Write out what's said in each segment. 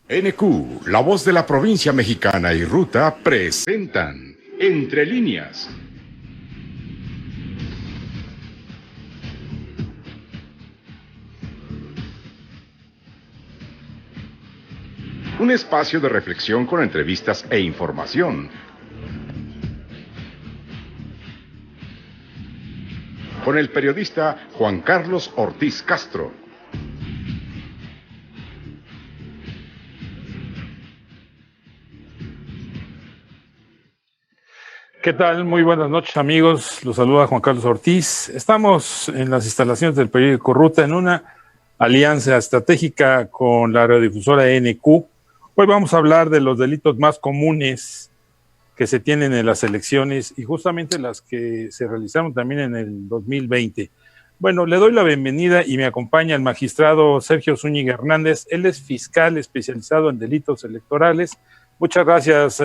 NQ, La Voz de la Provincia Mexicana y Ruta presentan Entre Líneas. Un espacio de reflexión con entrevistas e información. Con el periodista Juan Carlos Ortiz Castro. ¿Qué tal? Muy buenas noches, amigos. Los saluda Juan Carlos Ortiz. Estamos en las instalaciones del periódico Ruta en una alianza estratégica con la radiodifusora NQ. Hoy vamos a hablar de los delitos más comunes que se tienen en las elecciones y justamente las que se realizaron también en el 2020. Bueno, le doy la bienvenida y me acompaña el magistrado Sergio Zúñiga Hernández. Él es fiscal especializado en delitos electorales. Muchas gracias,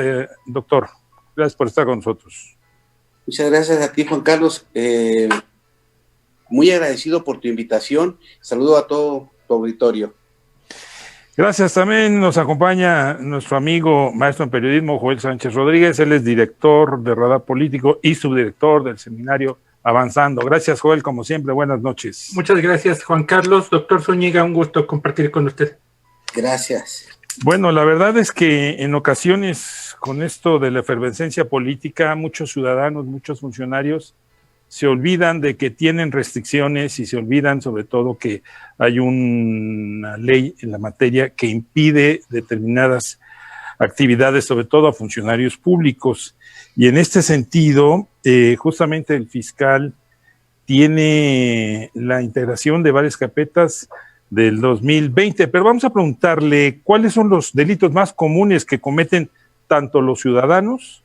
doctor. Gracias por estar con nosotros. Muchas gracias a ti, Juan Carlos. Muy agradecido por tu invitación. Saludo a todo tu auditorio. Gracias. También nos acompaña nuestro amigo, maestro en periodismo, Joel Sánchez Rodríguez. Él es director de Radar Político y subdirector del seminario Avanzando. Gracias, Joel, como siempre. Buenas noches. Muchas gracias, Juan Carlos. Doctor Zúñiga, un gusto compartir con usted. Gracias. Bueno, la verdad es que en ocasiones, con esto de la efervescencia política, muchos ciudadanos, muchos funcionarios se olvidan de que tienen restricciones y se olvidan sobre todo que hay una ley en la materia que impide determinadas actividades, sobre todo a funcionarios públicos. Y en este sentido, justamente el fiscal tiene la integración de varias carpetas del 2020, pero vamos a preguntarle cuáles son los delitos más comunes que cometen tanto los ciudadanos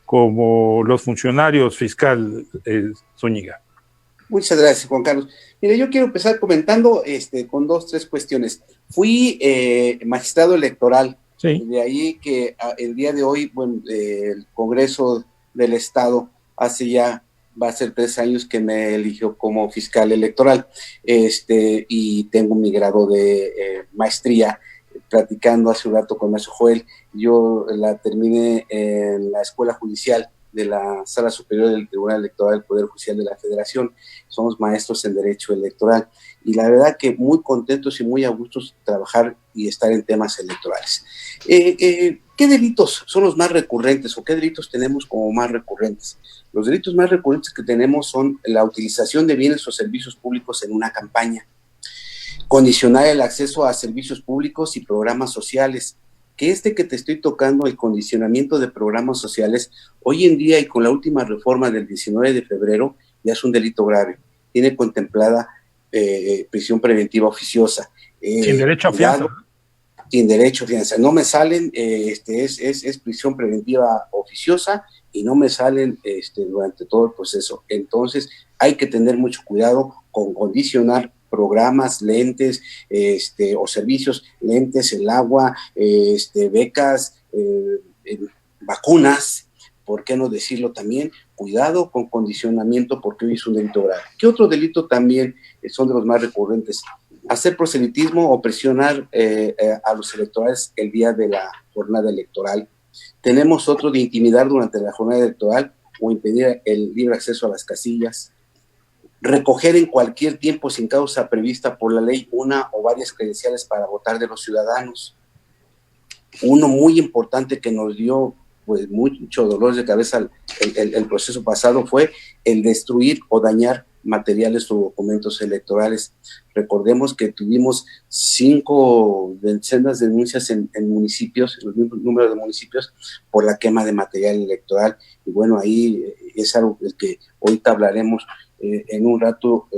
como los funcionarios, fiscal Zúñiga. Muchas gracias, Juan Carlos. Mire, yo quiero empezar comentando con 3 cuestiones. Fui magistrado electoral, sí. De ahí que el día de hoy, bueno, el Congreso del Estado va a ser 3 años que me eligió como fiscal electoral, y tengo mi grado de maestría. Platicando hace un rato con maestro Joel, yo la terminé en la Escuela Judicial de la Sala Superior del Tribunal Electoral del Poder Judicial de la Federación. Somos maestros en Derecho Electoral y la verdad que muy contentos y muy a gusto trabajar y estar en temas electorales. ¿Qué delitos son los más recurrentes o qué delitos tenemos como más recurrentes? Los delitos más recurrentes que tenemos son la utilización de bienes o servicios públicos en una campaña, condicionar el acceso a servicios públicos y programas sociales, que que te estoy tocando, el condicionamiento de programas sociales, hoy en día y con la última reforma del 19 de febrero, ya es un delito grave. Tiene contemplada prisión preventiva oficiosa. Sin derecho a fianza. Sin derecho a fianza. No me salen, es prisión preventiva oficiosa y no me salen durante todo el proceso. Entonces, hay que tener mucho cuidado con condicionar programas, lentes, o servicios, lentes, el agua, becas, vacunas, ¿por qué no decirlo también? Cuidado con condicionamiento porque hoy es un delito grave. ¿Qué otro delito también son de los más recurrentes? Hacer proselitismo o presionar a los electorales el día de la jornada electoral. Tenemos otro de intimidar durante la jornada electoral o impedir el libre acceso a las casillas. Recoger en cualquier tiempo sin causa prevista por la ley una o varias credenciales para votar de los ciudadanos. Uno muy importante que nos dio pues mucho dolor de cabeza el proceso pasado fue el destruir o dañar materiales o documentos electorales. Recordemos que tuvimos 5 decenas de denuncias en municipios, los mismos números de municipios, por la quema de material electoral. Y bueno, ahí es algo del que ahorita hablaremos en un rato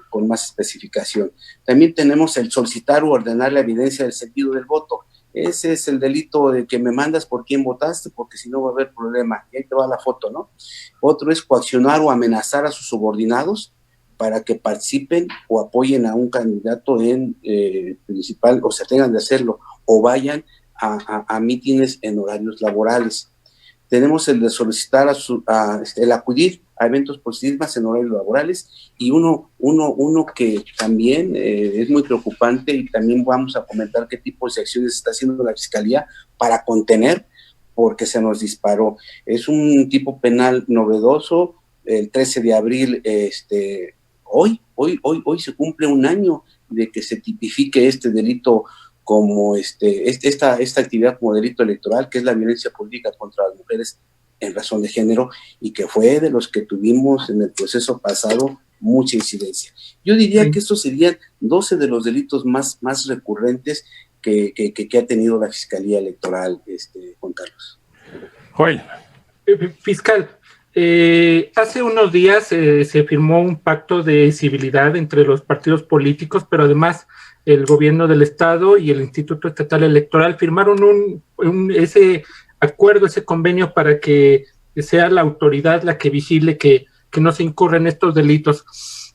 con más especificación. También tenemos el solicitar o ordenar la evidencia del sentido del voto. Ese es el delito de que me mandas por quién votaste, porque si no va a haber problema. Y ahí te va la foto, ¿no? Otro es coaccionar o amenazar a sus subordinados para que participen o apoyen a un candidato en principal, o se tengan de hacerlo, o vayan a mítines en horarios laborales. Tenemos el de solicitar el acudir a eventos proselitistas en horarios laborales, y uno que también es muy preocupante, y también vamos a comentar qué tipo de acciones está haciendo la Fiscalía para contener, porque se nos disparó. Es un tipo penal novedoso. El 13 de abril, hoy se cumple un año de que se tipifique este delito como esta actividad como delito electoral, que es la violencia política contra las mujeres en razón de género, y que fue de los que tuvimos en el proceso pasado mucha incidencia. Yo diría que estos serían 12 de los delitos más recurrentes que ha tenido la Fiscalía Electoral, Juan Carlos. Joel. Fiscal, hace unos días se firmó un pacto de civilidad entre los partidos políticos, pero además el gobierno del estado y el Instituto Estatal Electoral firmaron ese acuerdo, ese convenio, para que sea la autoridad la que vigile que no se incurren estos delitos.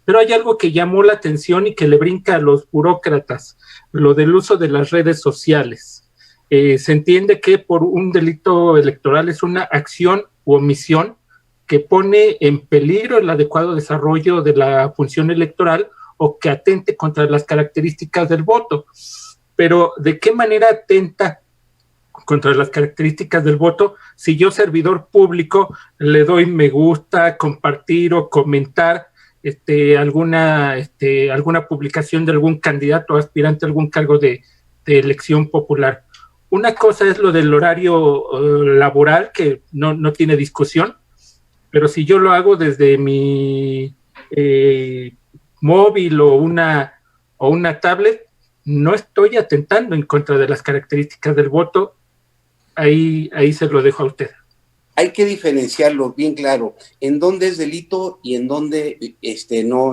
Pero hay algo que llamó la atención y que le brinca a los burócratas, lo del uso de las redes sociales. Se entiende que por un delito electoral es una acción u omisión que pone en peligro el adecuado desarrollo de la función electoral o que atente contra las características del voto. Pero ¿de qué manera atenta contra las características del voto si yo, servidor público, le doy me gusta, compartir o comentar alguna publicación de algún candidato o aspirante a algún cargo de elección popular? Una cosa es lo del horario laboral, que no tiene discusión, pero si yo lo hago desde mi móvil o una tablet, no estoy atentando en contra de las características del voto. Ahí se lo dejo a usted. Hay que diferenciarlo bien claro, en dónde es delito y en dónde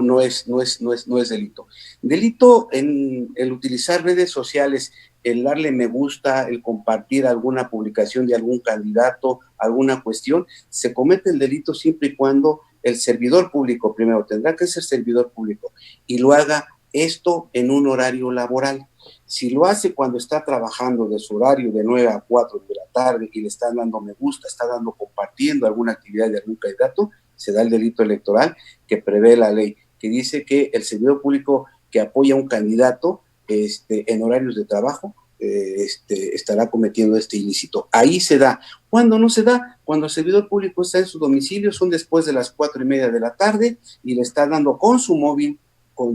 no es delito. Delito en el utilizar redes sociales, el darle me gusta, el compartir alguna publicación de algún candidato, alguna cuestión, se comete el delito siempre y cuando el servidor público, primero tendrá que ser servidor público, y lo haga esto en un horario laboral. Si lo hace cuando está trabajando de su horario de 9 a 4 de la tarde y le están dando me gusta, está compartiendo alguna actividad de algún candidato, se da el delito electoral que prevé la ley, que dice que el servidor público que apoya a un candidato en horarios de trabajo estará cometiendo este ilícito. Ahí se da. ¿Cuándo no se da? Cuando el servidor público está en su domicilio, son después de las 4:30 de la tarde, y le está dando con su móvil,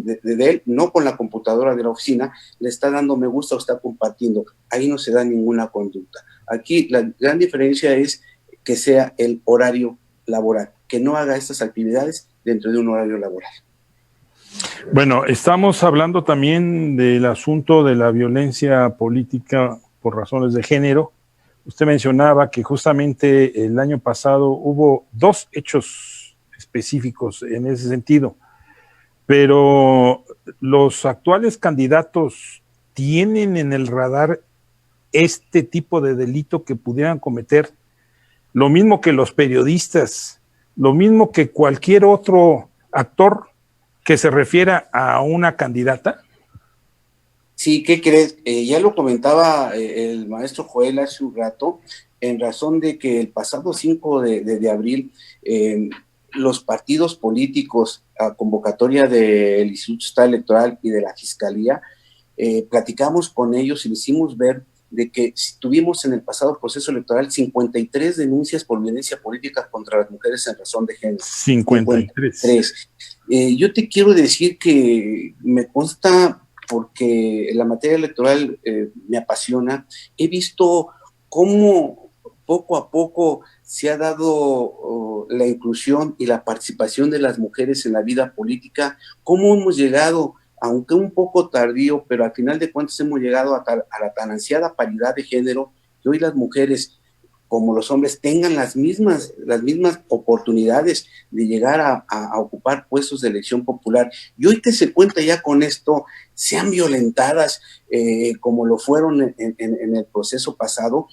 de él, no con la computadora de la oficina, le está dando me gusta o está compartiendo. Ahí no se da ninguna conducta. Aquí la gran diferencia es que sea el horario laboral, que no haga estas actividades dentro de un horario laboral. Bueno, estamos hablando también del asunto de la violencia política por razones de género. Usted mencionaba que justamente el año pasado hubo 2 hechos específicos en ese sentido. Pero los actuales candidatos tienen en el radar este tipo de delito que pudieran cometer, lo mismo que los periodistas, lo mismo que cualquier otro actor que se refiera a una candidata. Sí, ¿qué crees? Ya lo comentaba el maestro Joel hace un rato, en razón de que el pasado 5 de abril los partidos políticos, a convocatoria del Instituto Estatal Electoral y de la Fiscalía, platicamos con ellos y les hicimos ver de que tuvimos en el pasado proceso electoral 53 denuncias por violencia política contra las mujeres en razón de género. 53. Yo te quiero decir que me consta, porque la materia electoral me apasiona. He visto cómo poco a poco se ha dado la inclusión y la participación de las mujeres en la vida política, cómo hemos llegado, aunque un poco tardío, pero al final de cuentas hemos llegado a la tan ansiada paridad de género, que hoy las mujeres como los hombres tengan las mismas oportunidades de llegar a ocupar puestos de elección popular. Y hoy que se cuenta ya con esto, sean violentadas como lo fueron en el proceso pasado,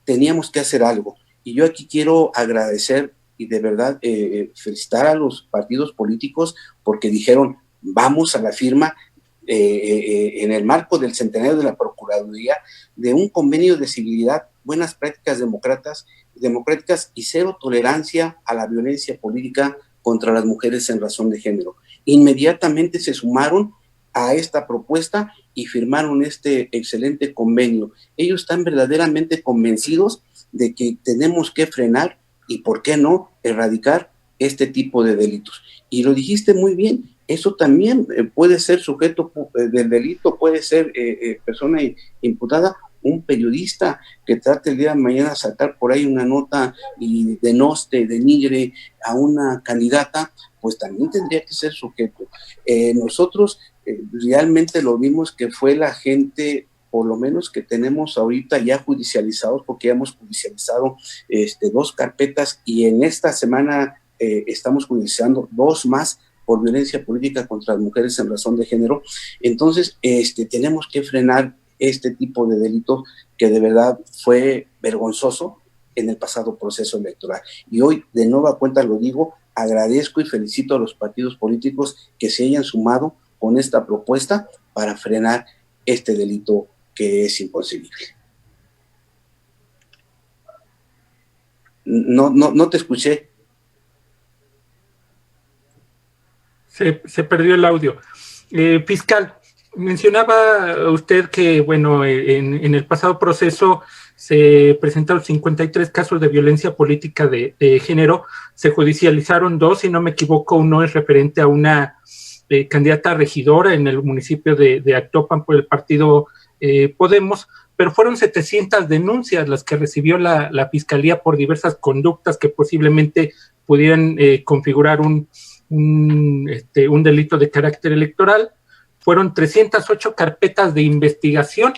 teníamos que hacer algo. Y yo aquí quiero agradecer y de verdad felicitar a los partidos políticos, porque dijeron, vamos a la firma en el marco del centenario de la Procuraduría de un convenio de civilidad, buenas prácticas democráticas y cero tolerancia a la violencia política contra las mujeres en razón de género. Inmediatamente se sumaron a esta propuesta y firmaron este excelente convenio. Ellos están verdaderamente convencidos de que tenemos que frenar y, ¿por qué no?, erradicar este tipo de delitos. Y lo dijiste muy bien, eso también puede ser sujeto del delito, puede ser persona imputada, un periodista que trate el día de mañana sacar por ahí una nota y denoste, denigre a una candidata, pues también tendría que ser sujeto. Nosotros realmente lo vimos que fue la gente, por lo menos que tenemos ahorita ya judicializados, porque ya hemos judicializado 2 carpetas y en esta semana estamos judicializando 2 más por violencia política contra las mujeres en razón de género. Entonces, tenemos que frenar este tipo de delito que de verdad fue vergonzoso en el pasado proceso electoral. Y hoy, de nueva cuenta lo digo, agradezco y felicito a los partidos políticos que se hayan sumado con esta propuesta para frenar este delito que es inconcebible. No te escuché. Se perdió el audio. Fiscal, mencionaba usted que, bueno, en el pasado proceso se presentaron 53 casos de violencia política de género, se judicializaron 2, si no me equivoco, uno es referente a una candidata regidora en el municipio de Actopan por el partido Podemos, pero fueron 700 denuncias las que recibió la Fiscalía por diversas conductas que posiblemente pudieran configurar un delito de carácter electoral. Fueron 308 carpetas de investigación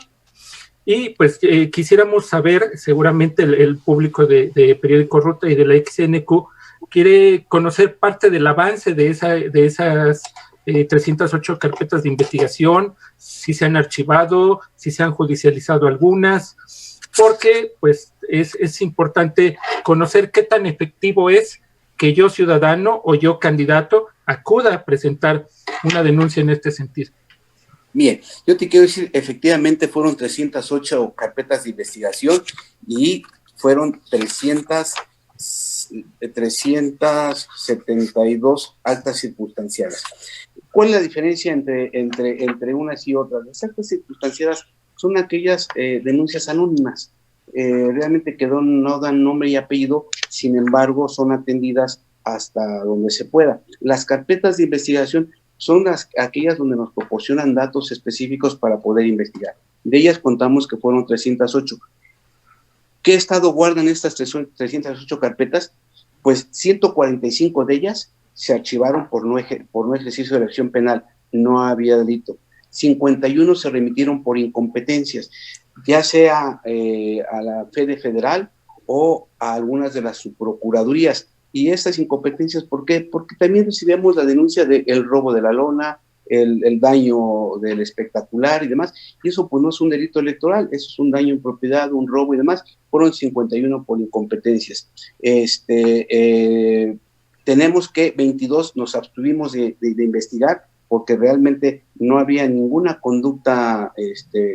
y pues quisiéramos saber, seguramente el público de Periódico Ruta y de la XNQ quiere conocer parte del avance de esas 308 carpetas de investigación, si se han archivado, si se han judicializado algunas, porque pues es importante conocer qué tan efectivo es que yo ciudadano o yo candidato acuda a presentar una denuncia en este sentido. Bien, yo te quiero decir, efectivamente fueron 308 carpetas de investigación y fueron 372 actas circunstanciadas. ¿Cuál es la diferencia entre unas y otras? Las actas circunstanciadas son aquellas denuncias anónimas, realmente que no dan nombre y apellido, sin embargo son atendidas hasta donde se pueda. Las carpetas de investigación son aquellas donde nos proporcionan datos específicos para poder investigar. De ellas contamos que fueron 308. ¿Qué estado guardan estas 308 carpetas? Pues 145 de ellas se archivaron por no ejercicio de la acción penal, no había delito. 51 se remitieron por incompetencias, ya sea a la Fede Federal o a algunas de las subprocuradurías. Y estas incompetencias, ¿por qué? Porque también recibíamos la denuncia del robo de la lona, el daño del espectacular y demás, y eso pues no es un delito electoral, eso es un daño en propiedad, un robo y demás. Fueron 51 por incompetencias. Tenemos que 22 nos abstuvimos de investigar porque realmente no había ninguna conducta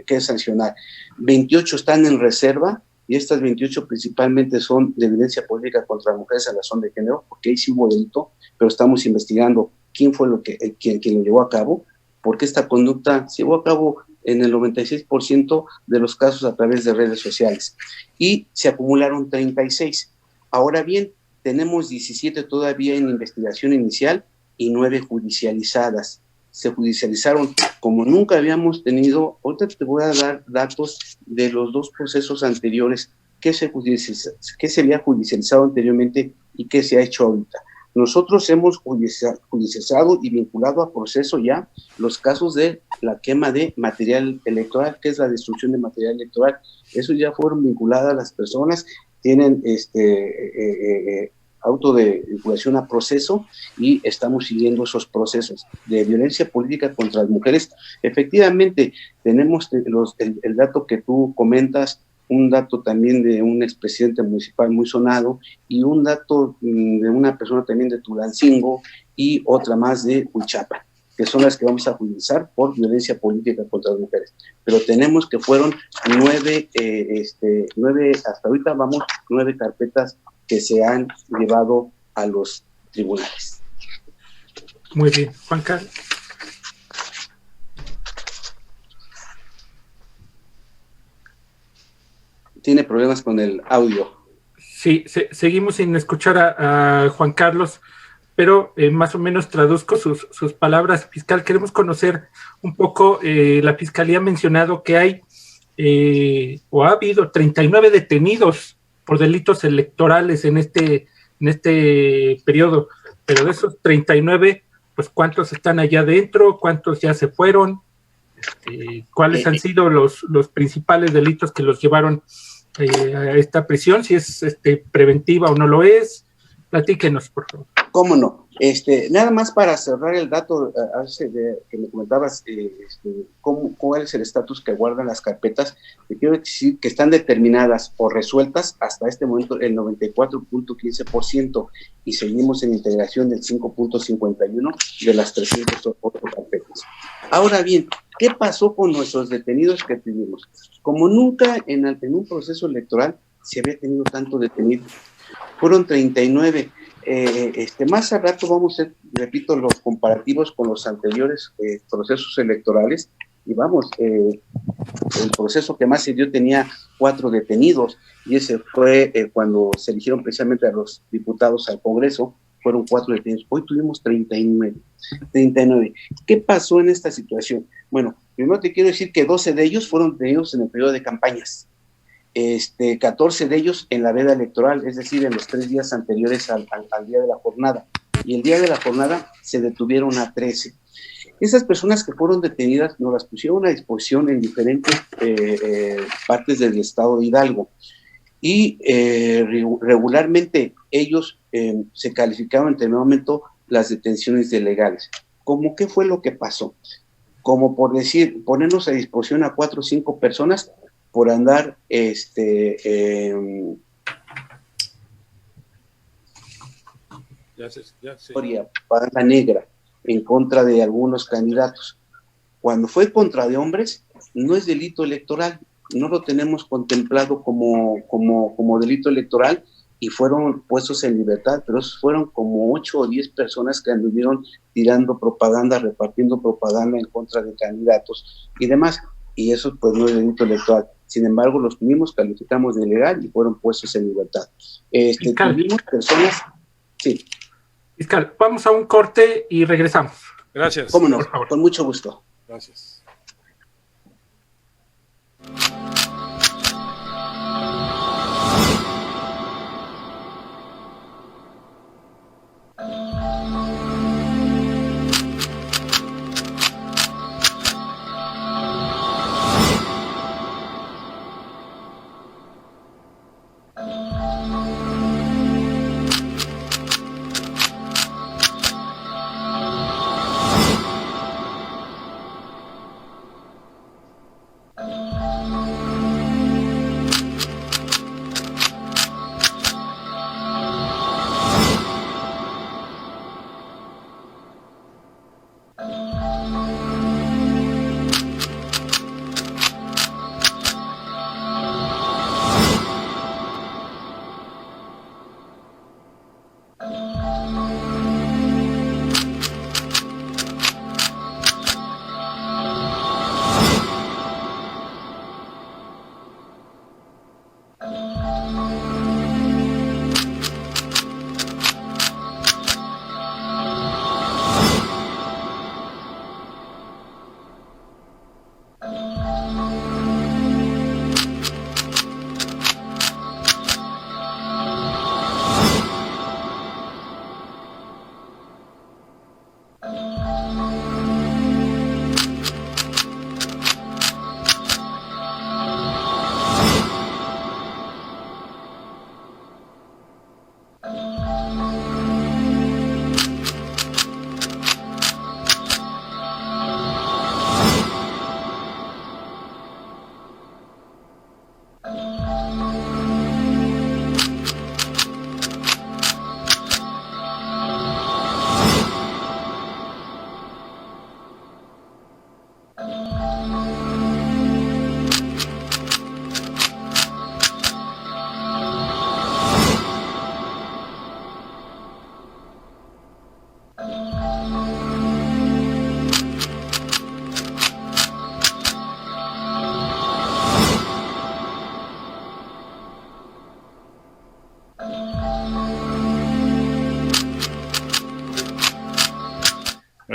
que sancionar. 28 están en reserva, y estas 28 principalmente son de violencia política contra las mujeres en razón de género, porque ahí sí hubo delito, pero estamos investigando quién fue quien lo llevó a cabo, porque esta conducta se llevó a cabo en el 96% de los casos a través de redes sociales, y se acumularon 36. Ahora bien, tenemos 17 todavía en investigación inicial y 9 judicializadas. Se judicializaron como nunca habíamos tenido. Ahorita te voy a dar datos de los 2 procesos anteriores que se había judicializado anteriormente y que se ha hecho ahorita. Nosotros hemos judicializado y vinculado a proceso ya los casos de la quema de material electoral, que es la destrucción de material electoral. Eso ya fueron vinculadas las personas, tienen auto de vinculación a proceso y estamos siguiendo esos procesos de violencia política contra las mujeres. Efectivamente, tenemos el dato que tú comentas, un dato también de un expresidente municipal muy sonado y un dato de una persona también de Tulancingo y otra más de Huichapa, que son las que vamos a judicializar por violencia política contra las mujeres. Pero tenemos que fueron 9, hasta ahorita vamos 9 carpetas que se han llevado a los tribunales. Muy bien. Juan Carlos. Tiene problemas con el audio. Sí, seguimos sin escuchar a Juan Carlos, pero más o menos traduzco sus palabras. Fiscal, queremos conocer un poco, la Fiscalía ha mencionado que hay o ha habido 39 detenidos por delitos electorales en este periodo, pero de esos 39, pues ¿cuántos están allá adentro? ¿Cuántos ya se fueron? ¿Cuáles han sido los principales delitos que los llevaron a esta prisión? Si es preventiva o no lo es. Platíquenos, por favor. ¿Cómo no? Nada más para cerrar el dato que me comentabas, cuál es el estatus que guardan las carpetas, te quiero decir que están determinadas o resueltas hasta este momento el 94.15% y seguimos en integración del 5.51% de las 308 carpetas. Ahora bien, ¿qué pasó con nuestros detenidos que tuvimos? Como nunca en un proceso electoral se había tenido tanto detenido, fueron 39. Más a rato vamos a hacer, repito, los comparativos con los anteriores procesos electorales y vamos, el proceso que más se dio tenía 4 detenidos y ese fue cuando se eligieron precisamente a los diputados al Congreso, fueron 4 detenidos. Hoy tuvimos 39. ¿Qué pasó en esta situación? Bueno, primero te quiero decir que 12 de ellos fueron detenidos en el periodo de campañas. 14 de ellos en la veda electoral, es decir, en los 3 días anteriores al día de la jornada. Y el día de la jornada se detuvieron a 13. Esas personas que fueron detenidas nos las pusieron a disposición en diferentes partes del estado de Hidalgo. Y regularmente ellos se calificaban en determinado momento las detenciones ilegales. ¿Cómo qué fue lo que pasó? Como por decir, ponernos a disposición a 4 o 5 personas por andar propaganda negra en contra de algunos candidatos. Cuando fue contra de hombres, no es delito electoral, no lo tenemos contemplado como delito electoral y fueron puestos en libertad, pero fueron como 8 o 10 personas que anduvieron tirando propaganda, repartiendo propaganda en contra de candidatos y demás, y eso pues no es delito electoral. Sin embargo, los mismos calificamos de ilegal y fueron puestos en libertad. Tuvimos personas... Sí. Fiscal, vamos a un corte y regresamos. Gracias. ¿Cómo no? Con mucho gusto. Gracias.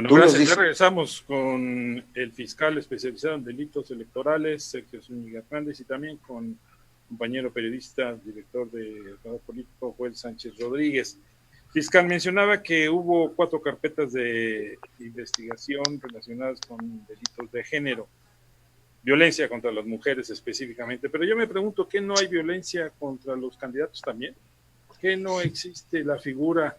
Bueno, Tú gracias. nos Ya dices- regresamos con el fiscal especializado en delitos electorales, Sergio Zúñiga Hernández, y también con compañero periodista, director de Radar Político, Joel Sánchez Rodríguez. Fiscal, mencionaba que hubo 4 carpetas de investigación relacionadas con delitos de género, violencia contra las mujeres específicamente, pero yo me pregunto, ¿qué no hay violencia contra los candidatos también? ¿Qué no existe la figura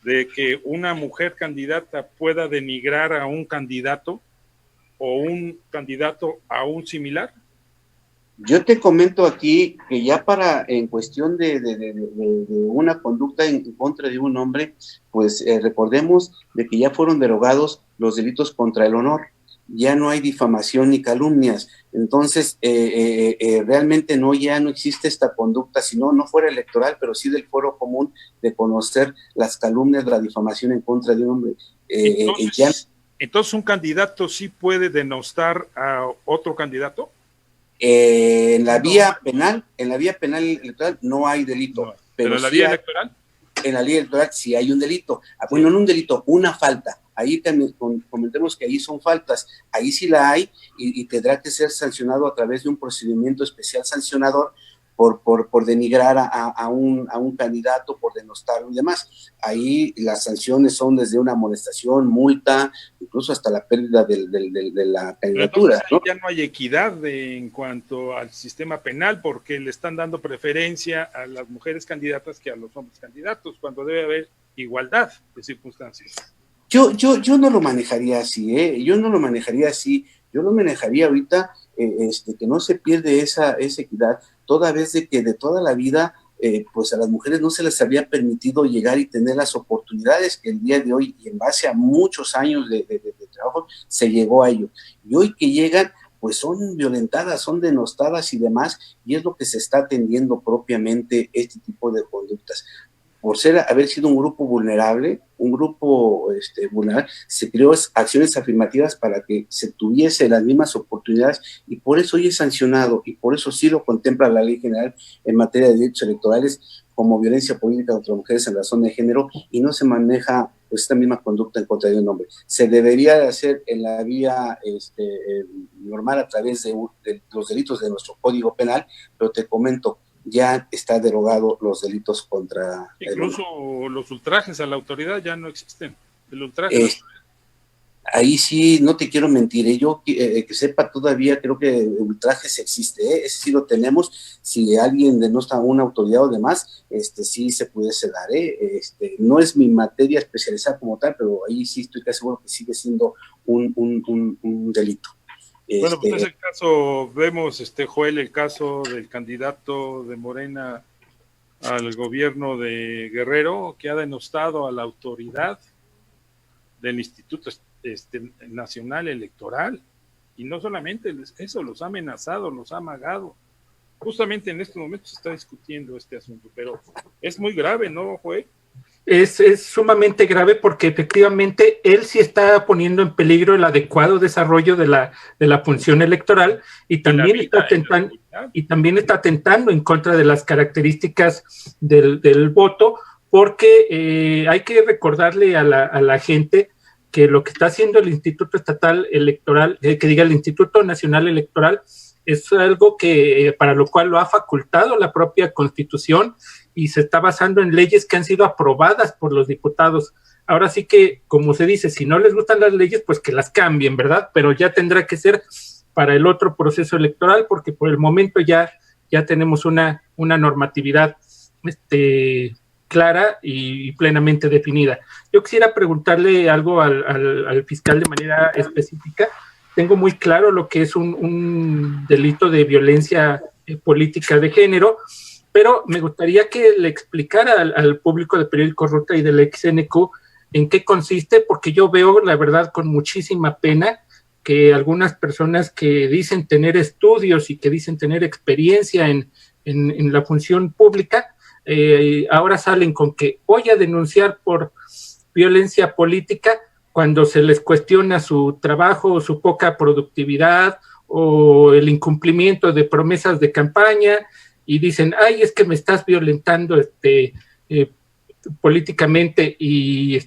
de que una mujer candidata pueda denigrar a un candidato o un candidato a un similar? Yo te comento aquí que ya en cuestión de una conducta en contra de un hombre, pues recordemos de que ya fueron derogados los delitos contra el honor, ya no hay difamación ni calumnias, entonces realmente ya no existe esta conducta, si no fuera electoral, pero sí del foro común de conocer las calumnias, la difamación en contra de un hombre. Entonces, ¿un candidato sí puede denostar a otro candidato? En la vía penal electoral no hay delito. No, pero en la vía electoral. En la ley electoral sí hay un delito. Bueno, no un delito, una falta. Ahí también comentemos que ahí son faltas. Ahí sí la hay y tendrá que ser sancionado a través de un procedimiento especial sancionador por denigrar a un candidato, por denostarlo y demás. Ahí las sanciones son desde una amonestación, multa, incluso hasta la pérdida de la candidatura. Entonces, ¿no? Ya no hay equidad en cuanto al sistema penal, porque le están dando preferencia a las mujeres candidatas que a los hombres candidatos, cuando debe haber igualdad de circunstancias. Yo no lo manejaría así, ¿eh? Yo no lo manejaría así. Yo lo manejaría ahorita, que no se pierde esa equidad, toda vez de que de toda la vida, pues a las mujeres no se les había permitido llegar y tener las oportunidades que el día de hoy, y en base a muchos años de trabajo, se llegó a ello. Y hoy que llegan, pues son violentadas, son denostadas y demás, y es lo que se está atendiendo propiamente este tipo de conductas. Por haber sido un grupo vulnerable, se creó acciones afirmativas para que se tuviese las mismas oportunidades, y por eso hoy es sancionado, y por eso sí lo contempla la Ley General en materia de derechos electorales como violencia política contra mujeres en razón de género, y no se maneja pues esta misma conducta en contra de un hombre. Se debería de hacer en la vía normal a través de los delitos de nuestro Código Penal, pero te comento, ya está derogado los delitos contra... Incluso los ultrajes a la autoridad ya no existen. El ultraje ahí sí, no te quiero mentir, yo que sepa todavía, creo que ultrajes existe, ese sí lo tenemos, si alguien denosta a una autoridad o demás, sí se pudiese dar, no es mi materia especializada como tal, pero ahí sí estoy casi seguro que sigue siendo un delito. Bueno, pues es el caso, vemos, Joel, el caso del candidato de Morena al gobierno de Guerrero, que ha denostado a la autoridad del Instituto Nacional Electoral, y no solamente eso, los ha amenazado, los ha amagado. Justamente en este momento se está discutiendo este asunto, pero es muy grave, ¿no, Joel? Es sumamente grave porque efectivamente él sí está poniendo en peligro el adecuado desarrollo de la función electoral, y también está atentando en contra de las características del voto, porque hay que recordarle a la gente que lo que está haciendo el Instituto Estatal Electoral, el Instituto Nacional Electoral, es algo que para lo cual lo ha facultado la propia Constitución, y se está basando en leyes que han sido aprobadas por los diputados. Ahora sí que, como se dice, si no les gustan las leyes, pues que las cambien, ¿verdad? Pero ya tendrá que ser para el otro proceso electoral, porque por el momento ya tenemos una normatividad clara y plenamente definida. Yo quisiera preguntarle algo al fiscal de manera específica. Tengo muy claro lo que es un delito de violencia política de género, pero me gustaría que le explicara al público de Periódico Ruta y del XNQ en qué consiste, porque yo veo, la verdad, con muchísima pena que algunas personas que dicen tener estudios y que dicen tener experiencia en la función pública, ahora salen con que voy a denunciar por violencia política cuando se les cuestiona su trabajo o su poca productividad o el incumplimiento de promesas de campaña, y dicen, ay, es que me estás violentando políticamente, y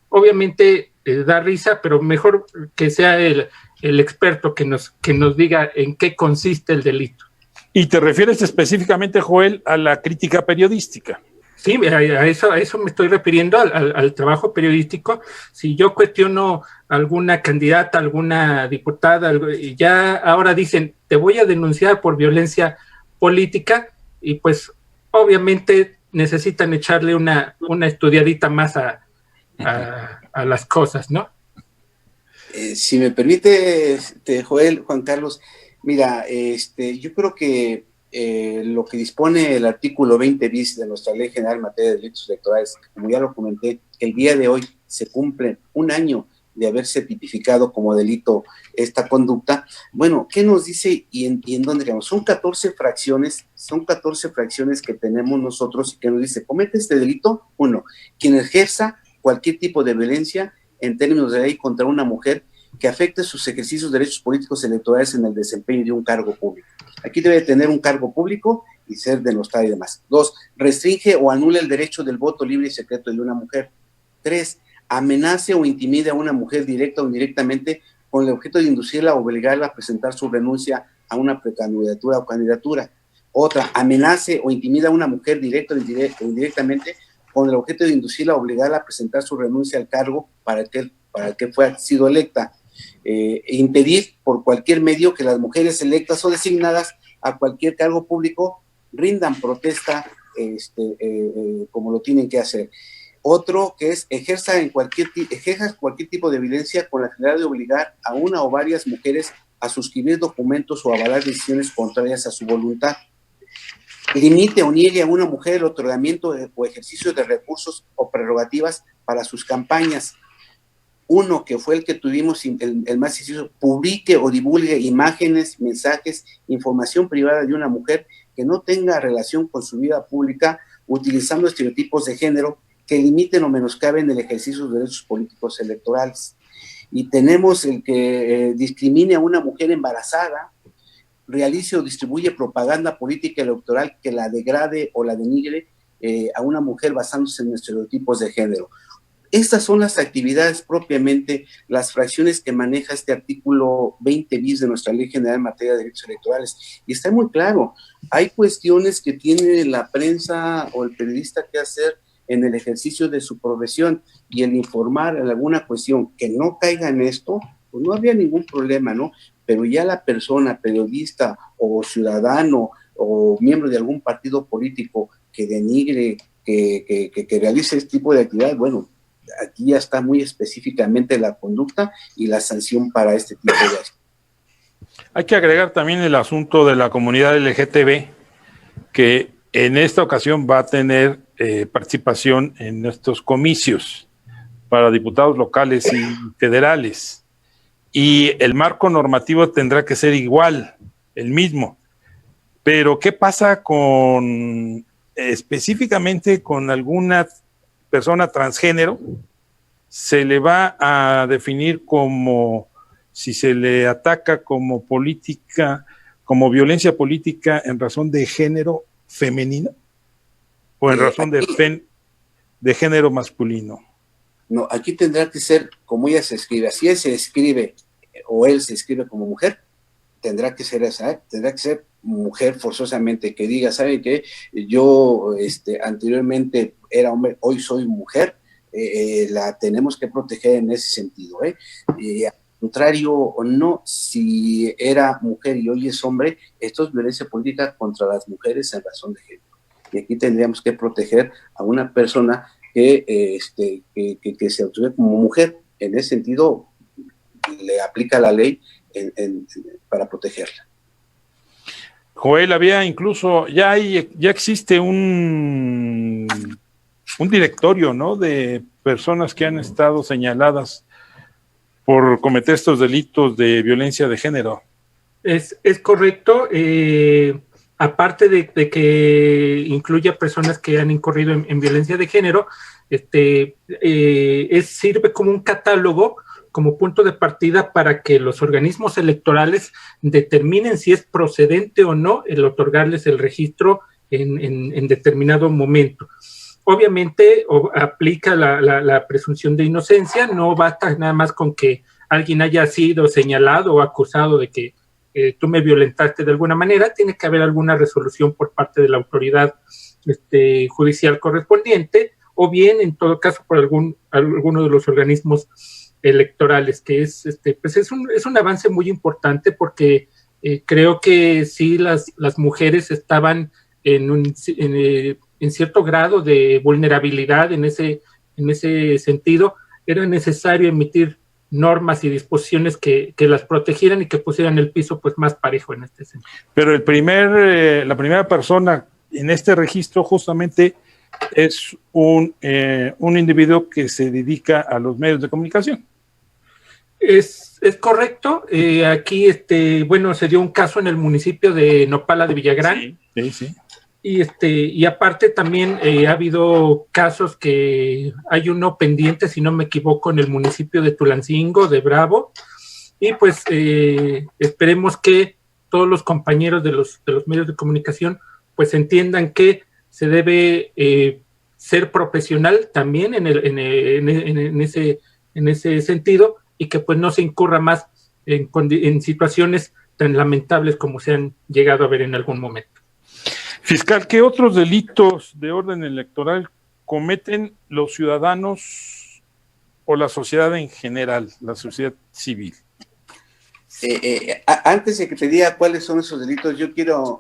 obviamente da risa, pero mejor que sea el experto que nos diga en qué consiste el delito. Y te refieres específicamente, Joel, a la crítica periodística. Sí, a eso me estoy refiriendo, al trabajo periodístico. Si yo cuestiono alguna candidata, alguna diputada, y ya ahora dicen, te voy a denunciar por violencia política, y pues obviamente necesitan echarle una estudiadita más a las cosas, ¿no? Si me permite, Joel, Juan Carlos, mira, yo creo que lo que dispone el artículo 20 bis de nuestra Ley General en materia de delitos electorales, como ya lo comenté, el día de hoy se cumple un año de haberse tipificado como delito esta conducta. Bueno, ¿qué nos dice y en dónde quedamos? Son 14 fracciones que tenemos nosotros y que nos dice, comete este delito, uno, quien ejerza cualquier tipo de violencia en términos de ley contra una mujer que afecte sus ejercicios de derechos políticos electorales en el desempeño de un cargo público. Aquí debe tener un cargo público y ser denostado y demás. 2, restringe o anula el derecho del voto libre y secreto de una mujer. 3, amenace o intimide a una mujer directa o indirectamente con el objeto de inducirla o obligarla a presentar su renuncia a una precandidatura o candidatura. Otra, amenace o intimida a una mujer directa o indirectamente con el objeto de inducirla o obligarla a presentar su renuncia al cargo para el que fue sido electa. Impedir por cualquier medio que las mujeres electas o designadas a cualquier cargo público rindan protesta como lo tienen que hacer. Otro que es ejerza cualquier tipo de violencia con la finalidad de obligar a una o varias mujeres a suscribir documentos o avalar decisiones contrarias a su voluntad. Limite o niegue a una mujer el otorgamiento o ejercicio de recursos o prerrogativas para sus campañas. Uno, que fue el que tuvimos, el más sencillo, publique o divulgue imágenes, mensajes, información privada de una mujer que no tenga relación con su vida pública, utilizando estereotipos de género que limiten o menoscaben el ejercicio de derechos políticos electorales. Y tenemos el que discrimine a una mujer embarazada, realice o distribuye propaganda política electoral que la degrade o la denigre a una mujer basándose en estereotipos de género. Estas son las actividades propiamente, las fracciones que maneja este artículo 20 bis de nuestra Ley General en materia de derechos electorales. Y está muy claro, hay cuestiones que tiene la prensa o el periodista que hacer en el ejercicio de su profesión, y el informar en alguna cuestión que no caiga en esto, pues no habría ningún problema, ¿no? Pero ya la persona, periodista o ciudadano o miembro de algún partido político que denigre, que realice este tipo de actividad, bueno, aquí ya está muy específicamente la conducta y la sanción para este tipo de actos. Hay que agregar también el asunto de la comunidad LGTB, que en esta ocasión va a tener participación en estos comicios para diputados locales y federales. Y el marco normativo tendrá que ser igual, el mismo. Pero, ¿qué pasa específicamente con alguna persona transgénero? Se le va a definir como, si se le ataca como política, como violencia política en razón de género femenino o en razón de género masculino. No, aquí tendrá que ser como ella se escribe. Si él se escribe o él se escribe como mujer, tendrá que ser esa, tendrá que ser mujer forzosamente, que diga, ¿sabe qué? Yo anteriormente era hombre, hoy soy mujer, la tenemos que proteger en ese sentido, al contrario o no, si era mujer y hoy es hombre, esto es violencia política contra las mujeres en razón de género. Y aquí tendríamos que proteger a una persona que se autorizó como mujer. En ese sentido, le aplica la ley para protegerla. Joel, había incluso, ya existe un directorio, ¿no?, de personas que han estado señaladas por cometer estos delitos de violencia de género. Es correcto. Aparte de que incluye a personas que han incurrido en violencia de género, sirve como un catálogo, como punto de partida para que los organismos electorales determinen si es procedente o no el otorgarles el registro en determinado momento. obviamente aplica la presunción de inocencia, no basta nada más con que alguien haya sido señalado o acusado de que tú me violentaste de alguna manera, tiene que haber alguna resolución por parte de la autoridad judicial correspondiente, o bien, en todo caso, por alguno de los organismos electorales, que pues es un avance muy importante, porque creo que sí las mujeres estaban en cierto grado de vulnerabilidad en ese sentido. Era necesario emitir normas y disposiciones que las protegieran y que pusieran el piso pues más parejo en este sentido. Pero la primera persona en este registro justamente es un individuo que se dedica a los medios de comunicación. Es correcto. Aquí, bueno, se dio un caso en el municipio de Nopala de Villagrán. Sí. Y aparte también ha habido casos que hay uno pendiente, si no me equivoco, en el municipio de Tulancingo, de Bravo, y pues esperemos que todos los compañeros de los medios de comunicación pues entiendan que se debe ser profesional también en ese sentido, y que pues no se incurra más en situaciones tan lamentables como se han llegado a ver en algún momento. Fiscal, ¿qué otros delitos de orden electoral cometen los ciudadanos o la sociedad en general, la sociedad civil? Antes de que te diga cuáles son esos delitos, yo quiero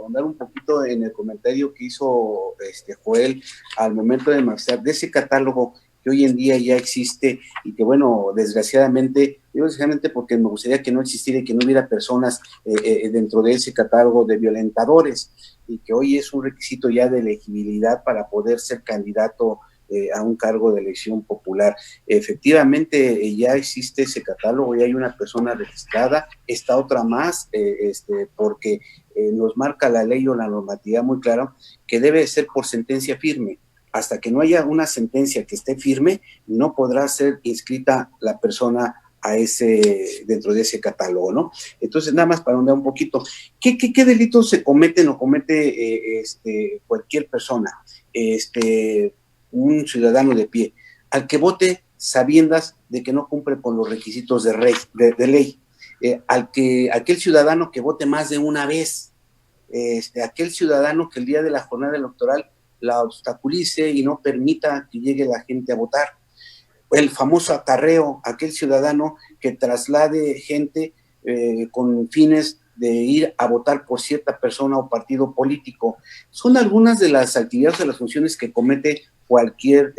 ahondar un poquito en el comentario que hizo Joel al momento de marchar de ese catálogo que hoy en día ya existe y que, bueno, desgraciadamente porque me gustaría que no existiera y que no hubiera personas dentro de ese catálogo de violentadores, y que hoy es un requisito ya de elegibilidad para poder ser candidato a un cargo de elección popular. Efectivamente, ya existe ese catálogo, ya hay una persona registrada, está otra más, porque nos marca la ley o la normativa muy clara que debe ser por sentencia firme. Hasta que no haya una sentencia que esté firme, no podrá ser inscrita la persona dentro de ese catálogo, ¿no? Entonces, nada más para ahondar un poquito, ¿qué delitos se cometen o comete cualquier persona? Un ciudadano de pie, al que vote sabiendas de que no cumple con los requisitos de ley, aquel ciudadano que vote más de una vez, aquel ciudadano que el día de la jornada electoral la obstaculice y no permita que llegue la gente a votar, el famoso acarreo, aquel ciudadano que traslade gente con fines de ir a votar por cierta persona o partido político. Son algunas de las actividades, de las funciones que comete cualquier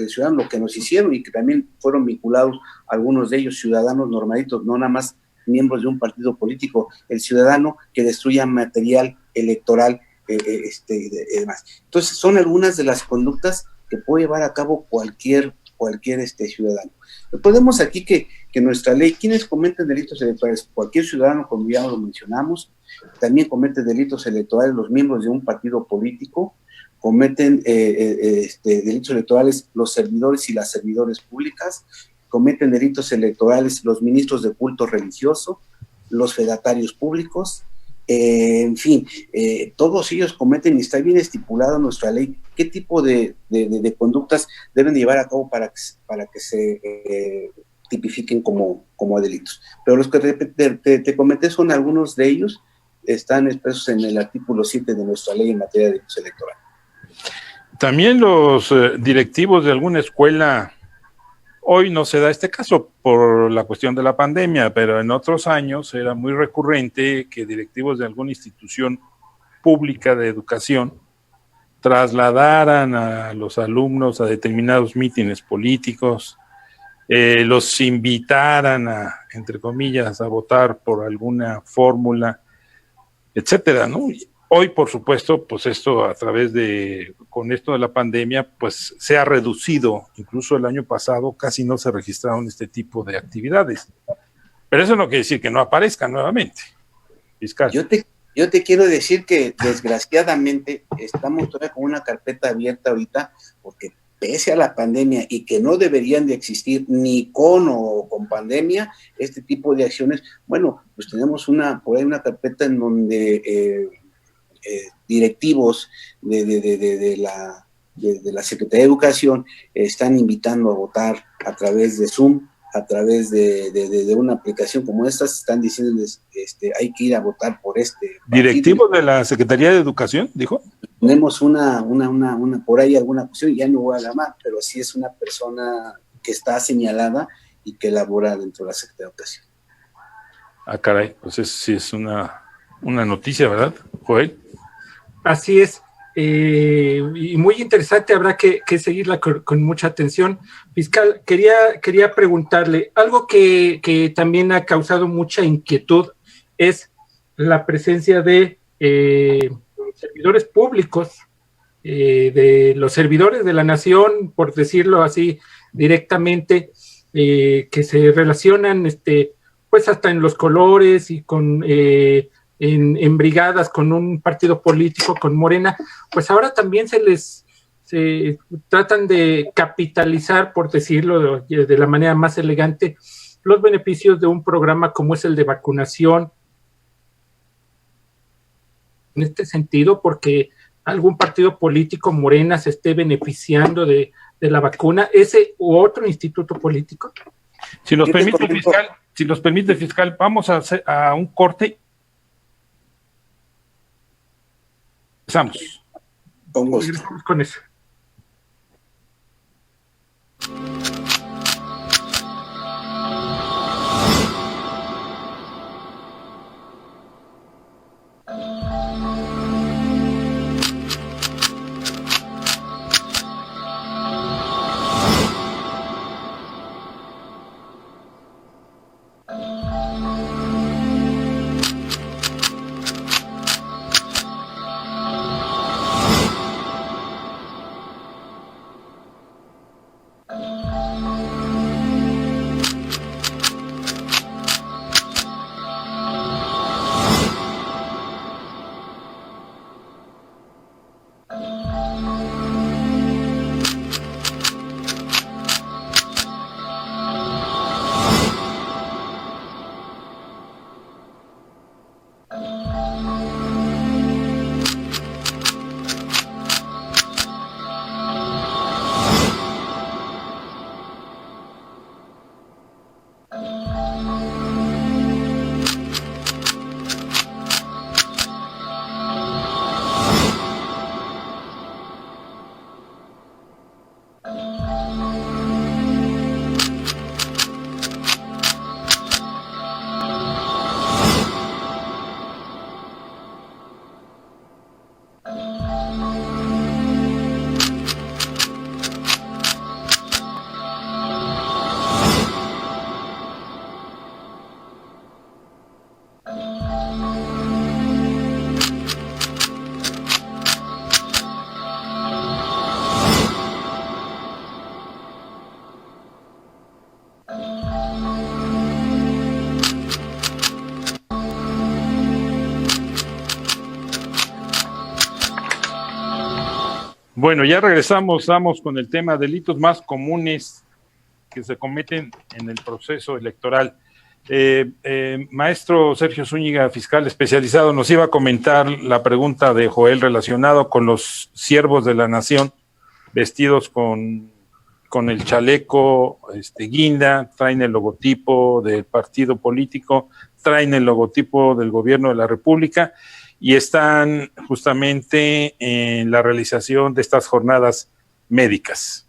ciudadano que nos hicieron y que también fueron vinculados, algunos de ellos ciudadanos normalitos, no nada más miembros de un partido político, el ciudadano que destruya material electoral y demás. Entonces, son algunas de las conductas que puede llevar a cabo cualquier ciudadano. Recordemos aquí que nuestra ley, quienes cometen delitos electorales, cualquier ciudadano, como ya lo mencionamos, también comete delitos electorales los miembros de un partido político, cometen delitos electorales los servidores y las servidoras públicas, cometen delitos electorales los ministros de culto religioso, los fedatarios públicos, en fin, todos ellos cometen, y está bien estipulado en nuestra ley qué tipo de conductas deben llevar a cabo para que se tipifiquen como delitos. Pero los que te comenté son algunos de ellos, están expresos en el artículo 7 de nuestra ley en materia de delitos electorales. También los directivos de alguna escuela, hoy no se da este caso por la cuestión de la pandemia, pero en otros años era muy recurrente que directivos de alguna institución pública de educación trasladaran a los alumnos a determinados mítines políticos, los invitaran entre comillas, a votar por alguna fórmula, etcétera, ¿no? Hoy, por supuesto, pues esto con esto de la pandemia, pues se ha reducido. Incluso el año pasado casi no se registraron este tipo de actividades. Pero eso no quiere decir que no aparezcan nuevamente, fiscal. Yo te quiero decir que desgraciadamente estamos todavía con una carpeta abierta ahorita, porque pese a la pandemia y que no deberían de existir ni con o con pandemia, este tipo de acciones, bueno, pues tenemos por ahí una carpeta en donde directivos de la Secretaría de Educación están invitando a votar a través de Zoom, a través de una aplicación como estas, están diciéndoles hay que ir a votar por este partido. ¿Directivo de la Secretaría de Educación, dijo? Tenemos una por ahí alguna cuestión, ya no voy a llamar, pero sí es una persona que está señalada y que labora dentro de la Secretaría de Educación. Ah, caray, pues sí es una noticia, ¿verdad, Joel? Así es. Y muy interesante, habrá que seguirla con mucha atención. Fiscal, quería preguntarle, algo que también ha causado mucha inquietud es la presencia de servidores públicos, de los servidores de la nación, por decirlo así directamente, que se relacionan pues hasta en los colores y con en brigadas con un partido político, con Morena, pues ahora también se tratan de capitalizar, por decirlo de la manera más elegante, los beneficios de un programa como es el de vacunación. En este sentido, porque algún partido político, Morena, se esté beneficiando de la vacuna, ese u otro instituto político. Si nos permite, fiscal, vamos a un corte. Empezamos. Con gusto. Con eso. Bueno, ya regresamos, vamos con el tema delitos más comunes que se cometen en el proceso electoral. Maestro Sergio Zúñiga, fiscal especializado, nos iba a comentar la pregunta de Joel relacionado con los siervos de la nación vestidos con el chaleco guinda, traen el logotipo del partido político, traen el logotipo del gobierno de la República y están justamente en la realización de estas jornadas médicas.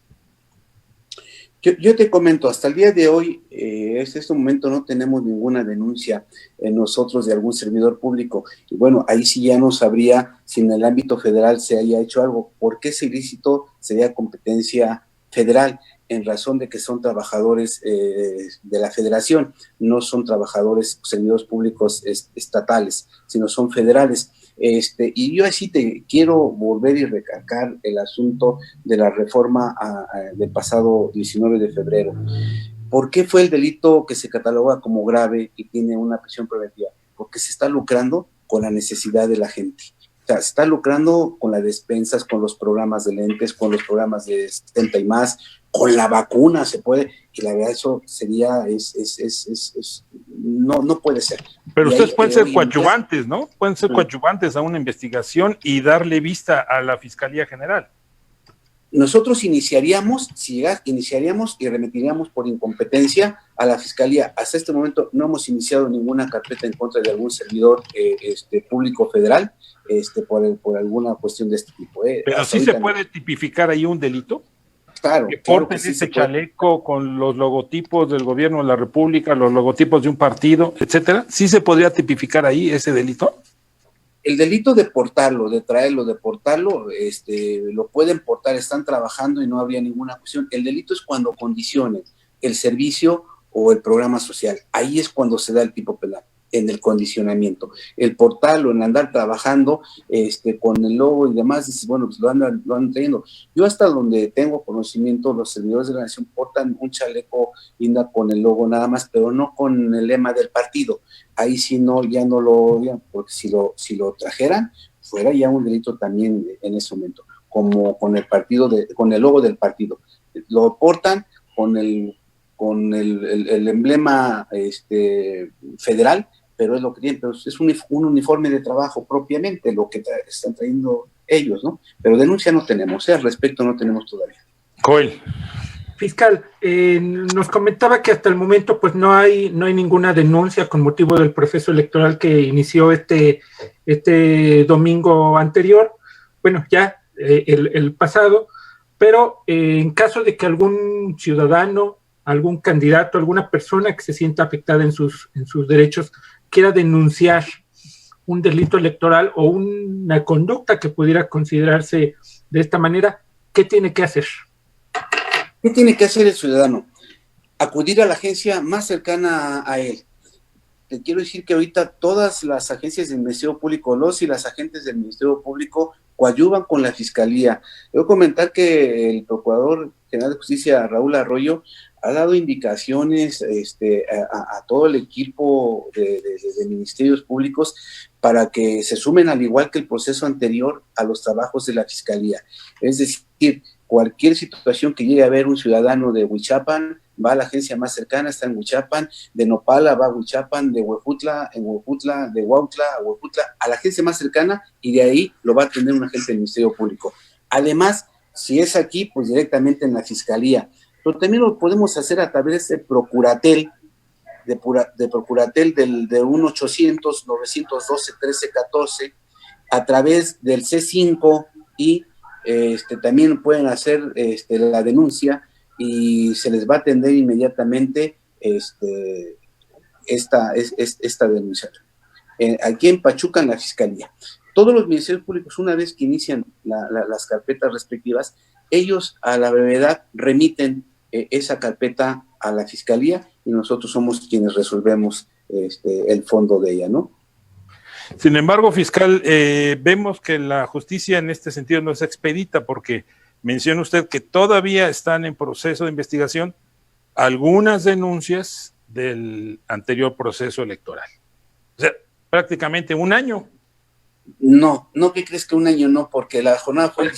Yo te comento, hasta el día de hoy, en este momento no tenemos ninguna denuncia en nosotros de algún servidor público. Y bueno, ahí sí ya no sabría si en el ámbito federal se haya hecho algo. ¿Por qué ese ilícito sería competencia federal? En razón de que son trabajadores de la federación, no son trabajadores, servidores públicos estatales, sino son federales. Y yo así te quiero volver y recalcar el asunto de la reforma del pasado 19 de febrero. ¿Por qué fue el delito que se cataloga como grave y tiene una prisión preventiva? Porque se está lucrando con la necesidad de la gente. O sea, se está lucrando con las despensas, con los programas de lentes, con los programas de 70 y más, con la vacuna se puede, y la verdad eso sería, no puede ser. Pero y ustedes pueden ser día, coadyuvantes, ¿no? Pueden ser coadyuvantes a una investigación y darle vista a la Fiscalía General. Nosotros iniciaríamos y remitiríamos por incompetencia a la Fiscalía. Hasta este momento no hemos iniciado ninguna carpeta en contra de algún servidor público federal por alguna cuestión de este tipo. Pero sí se puede tipificar ahí un delito. Claro. Que porten ese chaleco con los logotipos del gobierno de la República, los logotipos de un partido, etcétera. ¿Sí se podría tipificar ahí ese delito? El delito de portarlo, de traerlo, de portarlo, lo pueden portar, están trabajando y no habría ninguna cuestión. El delito es cuando condicionen el servicio o el programa social. Ahí es cuando se da el tipo penal, en el condicionamiento. El portarlo, en andar trabajando con el logo y demás, dices, bueno, pues lo andan trayendo. Yo hasta donde tengo conocimiento, los servidores de la nación portan un chaleco linda con el logo nada más, pero no con el lema del partido. Ahí sí no, ya no lo, porque si lo trajeran, fuera ya un delito también en ese momento, como con el partido, con el logo del partido. Lo portan con el emblema federal, pero es lo que tienen, pero es un uniforme de trabajo propiamente, lo que están trayendo ellos, ¿no? Pero denuncia no tenemos, al respecto no tenemos todavía. Joel. Fiscal, nos comentaba que hasta el momento pues no hay ninguna denuncia con motivo del proceso electoral que inició este domingo anterior, bueno, ya el pasado, pero en caso de que algún ciudadano, algún candidato, alguna persona que se sienta afectada en sus derechos quiera denunciar un delito electoral o una conducta que pudiera considerarse de esta manera, ¿qué tiene que hacer? ¿Qué tiene que hacer el ciudadano? Acudir a la agencia más cercana a él. Te quiero decir que ahorita todas las agencias del Ministerio Público, los y las agentes del Ministerio Público coadyuvan con la Fiscalía. Debo comentar que el Procurador General de Justicia, Raúl Arroyo, ha dado indicaciones a todo el equipo de ministerios públicos para que se sumen, al igual que el proceso anterior, a los trabajos de la Fiscalía. Es decir, cualquier situación que llegue a ver un ciudadano de Huichapan, va a la agencia más cercana, está en Huichapan, de Nopala va a Huichapan, de Huejutla, de Huautla a Huejutla, a la agencia más cercana, y de ahí lo va a atender un agente del Ministerio Público. Además, si es aquí, pues directamente en la Fiscalía. Pero también lo podemos hacer a través de Procuratel, de Procuratel del 1-800-912-1314, a través del C5 y también pueden hacer la denuncia y se les va a atender inmediatamente esta denuncia. Aquí en Pachuca, en la Fiscalía. Todos los ministerios públicos, una vez que inician las carpetas respectivas, ellos a la brevedad remiten esa carpeta a la Fiscalía y nosotros somos quienes resolvemos el fondo de ella, ¿no? Sin embargo, fiscal, vemos que la justicia en este sentido no es expedita porque menciona usted que todavía están en proceso de investigación algunas denuncias del anterior proceso electoral. O sea, prácticamente un año. No, ¿qué crees que un año no? Porque la jornada fue el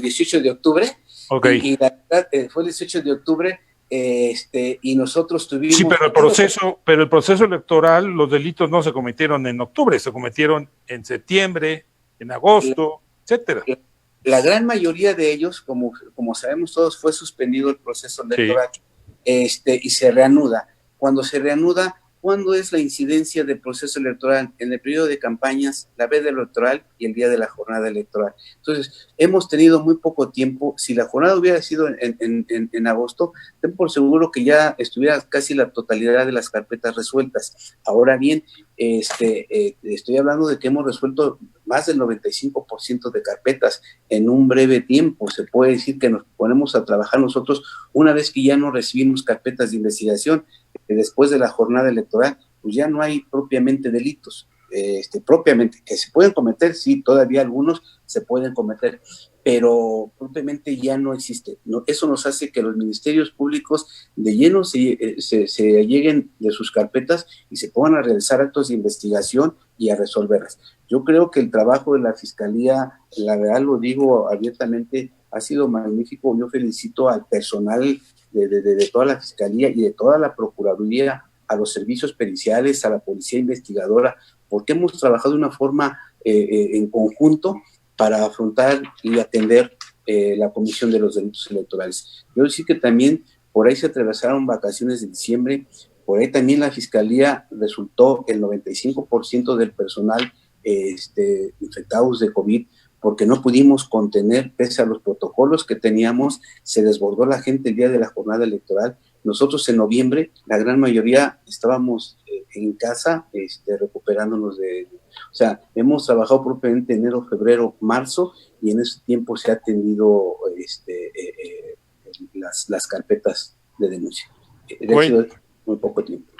18 de octubre. Okay. Y la verdad fue el 18 de octubre. Y nosotros tuvimos... Sí, pero el proceso electoral, los delitos no se cometieron en octubre, se cometieron en septiembre, en agosto, etcétera. La gran mayoría de ellos, como sabemos todos, fue suspendido el proceso electoral, sí. Y se reanuda. Cuando se reanuda, ¿cuándo es la incidencia del proceso electoral? En el periodo de campañas, la veda electoral y el día de la jornada electoral. Entonces, hemos tenido muy poco tiempo. Si la jornada hubiera sido en agosto, ten por seguro que ya estuviera casi la totalidad de las carpetas resueltas. Ahora bien, estoy hablando de que hemos resuelto más del 95% de carpetas en un breve tiempo. Se puede decir que nos ponemos a trabajar nosotros una vez que ya no recibimos carpetas de investigación. Después de la jornada electoral, pues ya no hay propiamente delitos, propiamente, que se pueden cometer, sí, todavía algunos se pueden cometer, pero propiamente ya no existe. No, eso nos hace que los ministerios públicos de lleno se lleguen de sus carpetas y se pongan a realizar actos de investigación y a resolverlas. Yo creo que el trabajo de la Fiscalía, la verdad lo digo abiertamente, ha sido magnífico. Yo felicito al personal de toda la Fiscalía y de toda la Procuraduría, a los servicios periciales, a la Policía Investigadora, porque hemos trabajado de una forma en conjunto para afrontar y atender la comisión de los delitos electorales. Yo decir que también por ahí se atravesaron vacaciones de diciembre, por ahí también la Fiscalía resultó el 95% del personal infectados de COVID, porque no pudimos contener, pese a los protocolos que teníamos, se desbordó la gente el día de la jornada electoral. Nosotros en noviembre, la gran mayoría estábamos en casa, recuperándonos o sea, hemos trabajado propiamente enero, febrero, marzo, y en ese tiempo se ha atendido las carpetas de denuncia. Ha sido muy poco tiempo.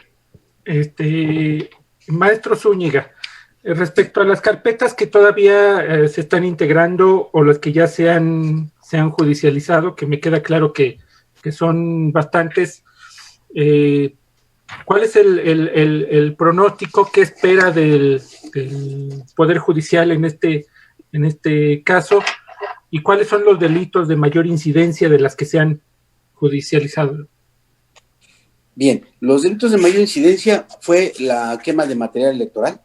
Maestro Zúñiga, respecto a las carpetas que todavía se están integrando o las que ya se han judicializado, que me queda claro que son bastantes, ¿cuál es el pronóstico que espera del Poder Judicial en este caso? ¿Y cuáles son los delitos de mayor incidencia de las que se han judicializado? Bien, los delitos de mayor incidencia fue la quema de material electoral,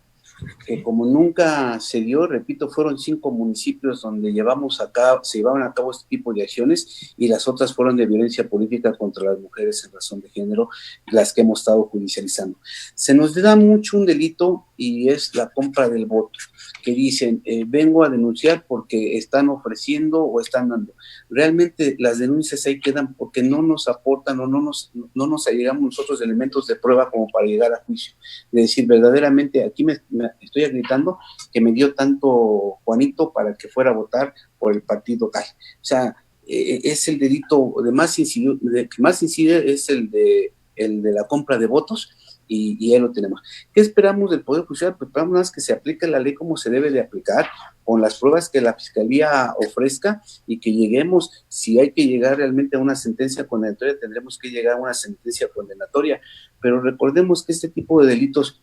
que como nunca se dio, repito, fueron 5 municipios donde se llevaban a cabo este tipo de acciones, y las otras fueron de violencia política contra las mujeres en razón de género, las que hemos estado judicializando. Se nos da mucho un delito, y es la compra del voto, que dicen, vengo a denunciar porque están ofreciendo o están dando. Realmente las denuncias ahí quedan porque no nos aportan o no nos allegamos nosotros elementos de prueba como para llegar a juicio. De decir, verdaderamente, aquí me estoy gritando que me dio tanto Juanito para que fuera a votar por el partido tal. O sea, es el delito que más incide es el de la compra de votos, y ahí lo tenemos. ¿Qué esperamos del Poder Judicial? Pues esperamos más que se aplique la ley como se debe de aplicar, con las pruebas que la Fiscalía ofrezca, y que lleguemos, si hay que llegar realmente a una sentencia condenatoria, tendremos que llegar a una sentencia condenatoria. Pero recordemos que este tipo de delitos,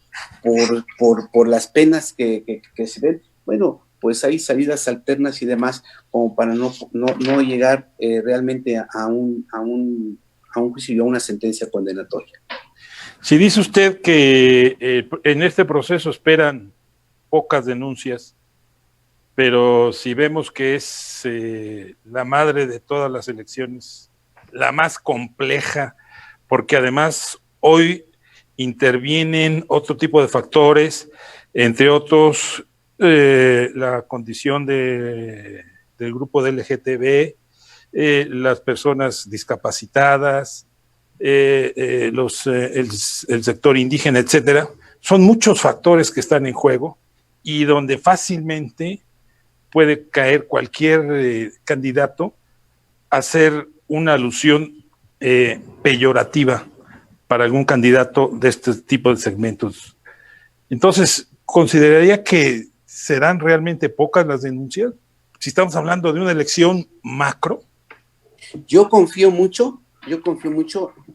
por las penas que se ven, bueno, pues hay salidas alternas y demás, como para no llegar realmente a un juicio y a una sentencia condenatoria. Si dice usted que en este proceso esperan pocas denuncias, pero si vemos que es la madre de todas las elecciones, la más compleja, porque además hoy intervienen otro tipo de factores, entre otros la condición del grupo de LGTB, las personas discapacitadas, el sector indígena, etcétera. Son muchos factores que están en juego y donde fácilmente puede caer cualquier candidato a hacer una alusión peyorativa para algún candidato de este tipo de segmentos. Entonces, ¿consideraría que serán realmente pocas las denuncias? Si estamos hablando de una elección macro. Yo confío mucho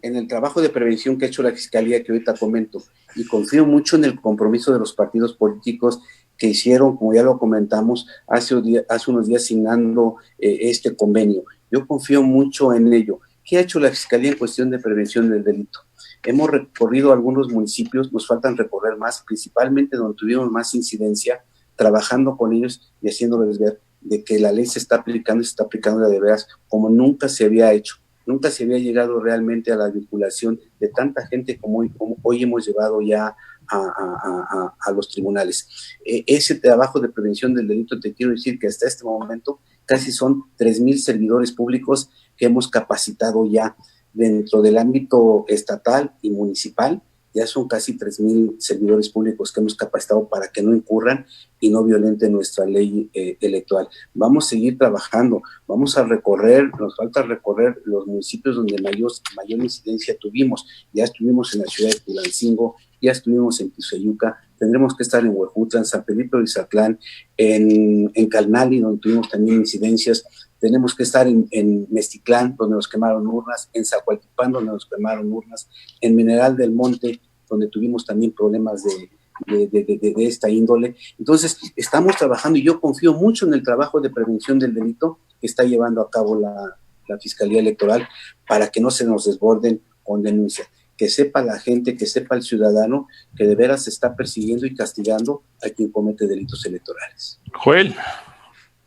en el trabajo de prevención que ha hecho la Fiscalía, que ahorita comento, y confío mucho en el compromiso de los partidos políticos que hicieron, como ya lo comentamos, hace unos días signando este convenio. Yo confío mucho en ello. ¿Qué ha hecho la Fiscalía en cuestión de prevención del delito? Hemos recorrido algunos municipios, nos faltan recorrer más, principalmente donde tuvimos más incidencia, trabajando con ellos y haciéndoles ver de que la ley se está aplicando y se está aplicando de veras como nunca se había hecho. Nunca se había llegado realmente a la vinculación de tanta gente como hoy hemos llevado ya a los tribunales. Ese trabajo de prevención del delito, te quiero decir que hasta este momento casi son 3,000 servidores públicos que hemos capacitado ya dentro del ámbito estatal y municipal. Ya son casi 3,000 servidores públicos que hemos capacitado para que no incurran y no violenten nuestra ley electoral. Vamos a seguir trabajando, nos falta recorrer los municipios donde mayor incidencia tuvimos. Ya estuvimos en la ciudad de Tulancingo, ya estuvimos en Tizayuca, tendremos que estar en Huejutla, en San Felipe de Izatlán, en Calnali, donde tuvimos también incidencias. Tenemos que estar en Meztitlán, donde nos quemaron urnas, en Zacualtipán, donde nos quemaron urnas, en Mineral del Monte, donde tuvimos también problemas de esta índole. Entonces, estamos trabajando y yo confío mucho en el trabajo de prevención del delito que está llevando a cabo la Fiscalía Electoral para que no se nos desborden con denuncias. Que sepa la gente, que sepa el ciudadano que de veras se está persiguiendo y castigando a quien comete delitos electorales. Joel.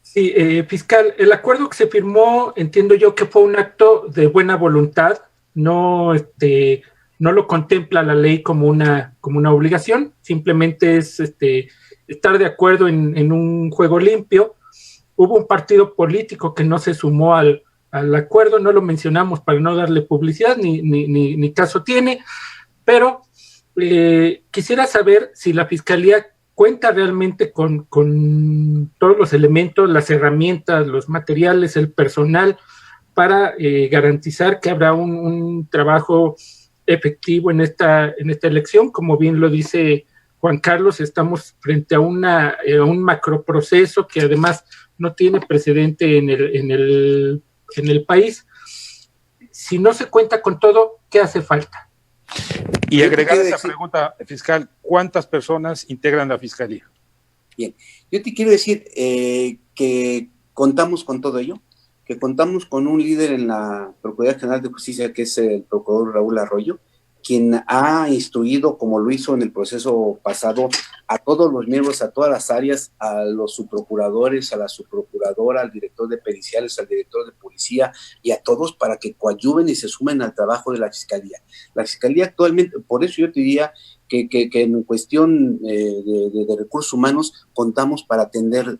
Sí, fiscal, el acuerdo que se firmó, entiendo yo que fue un acto de buena voluntad, no lo contempla la ley como una obligación, simplemente es estar de acuerdo en un juego limpio. Hubo un partido político que no se sumó al acuerdo, no lo mencionamos para no darle publicidad, ni caso tiene, pero quisiera saber si la Fiscalía cuenta realmente con todos los elementos, las herramientas, los materiales, el personal, para garantizar que habrá un trabajo efectivo en esta elección. Como bien lo dice Juan Carlos, estamos frente a un macroproceso que además no tiene precedente en el país. Si no se cuenta con todo, ¿qué hace falta? Y agregar esa pregunta, fiscal, ¿cuántas personas integran la Fiscalía? Bien, yo te quiero decir que contamos con todo ello, que contamos con un líder en la Procuraduría General de Justicia, que es el procurador Raúl Arroyo, quien ha instruido, como lo hizo en el proceso pasado, a todos los miembros, a todas las áreas, a los subprocuradores, a la subprocuradora, al director de periciales, al director de policía y a todos para que coadyuven y se sumen al trabajo de la Fiscalía. La Fiscalía actualmente, por eso yo te diría que en cuestión de recursos humanos contamos para atender